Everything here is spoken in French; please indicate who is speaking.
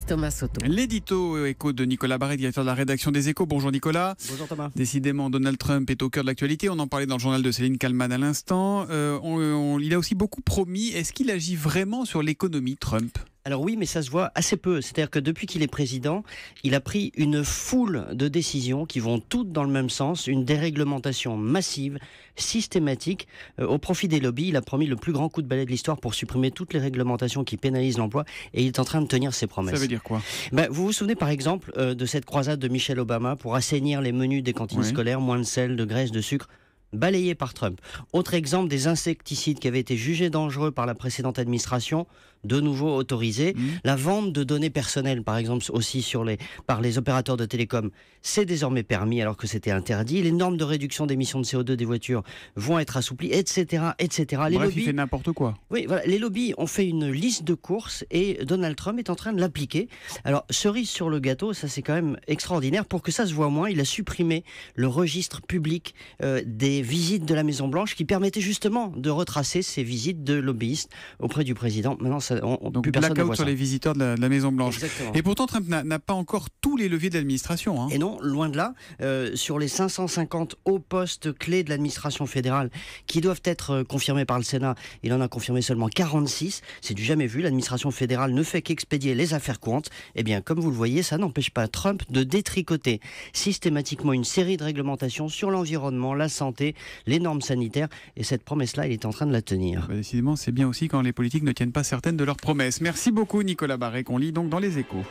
Speaker 1: Thomas Soto.
Speaker 2: L'édito écho de Nicolas Barré, directeur de la rédaction des Échos. Bonjour Nicolas.
Speaker 3: Bonjour Thomas.
Speaker 2: Décidément, Donald Trump est au cœur de l'actualité. On en parlait dans le journal de Céline Kallmann à l'instant. Il a aussi beaucoup promis. Est-ce qu'il agit vraiment sur l'économie, Trump ?
Speaker 3: Alors oui, mais ça se voit assez peu. C'est-à-dire que depuis qu'il est président, il a pris une foule de décisions qui vont toutes dans le même sens. Une déréglementation massive, systématique, au profit des lobbies. Il a promis le plus grand coup de balai de l'histoire pour supprimer toutes les réglementations qui pénalisent l'emploi. Et il est en train de tenir ses promesses.
Speaker 2: Ça veut dire quoi ?
Speaker 3: Vous vous souvenez par exemple de cette croisade de Michelle Obama pour assainir les menus des cantines scolaires, moins de sel, de graisse, de sucre, balayé par Trump. Autre exemple, des insecticides qui avaient été jugés dangereux par la précédente administration, de nouveau autorisés. La vente de données personnelles, par exemple, aussi par les opérateurs de télécom, c'est désormais permis alors que c'était interdit. Les normes de réduction d'émissions de CO2 des voitures vont être assouplies, etc., etc.
Speaker 2: Bref, il fait n'importe quoi.
Speaker 3: Oui, voilà, les lobbies ont fait une liste de courses et Donald Trump est en train de l'appliquer. Alors, cerise sur le gâteau, ça c'est quand même extraordinaire. Pour que ça se voit moins, il a supprimé le registre public des visites de la Maison-Blanche qui permettait justement de retracer ces visites de lobbyistes auprès du président. Maintenant,
Speaker 2: donc
Speaker 3: plus personne ne voit
Speaker 2: blackout sur
Speaker 3: ça.
Speaker 2: les visiteurs de la Maison-Blanche.
Speaker 3: Exactement.
Speaker 2: Et pourtant, Trump n'a pas encore tous les leviers de l'administration. Hein.
Speaker 3: Et non, loin de là. Sur les 550 hauts postes clés de l'administration fédérale qui doivent être confirmés par le Sénat, il en a confirmé seulement 46. C'est du jamais vu. L'administration fédérale ne fait qu'expédier les affaires courantes. Eh bien, comme vous le voyez, ça n'empêche pas Trump de détricoter systématiquement une série de réglementations sur l'environnement, la santé, les normes sanitaires. Et cette promesse-là, il est en train de la tenir.
Speaker 2: Décidément, c'est bien aussi quand les politiques ne tiennent pas certaines de leurs promesses. Merci beaucoup Nicolas Barré, qu'on lit donc dans les Échos.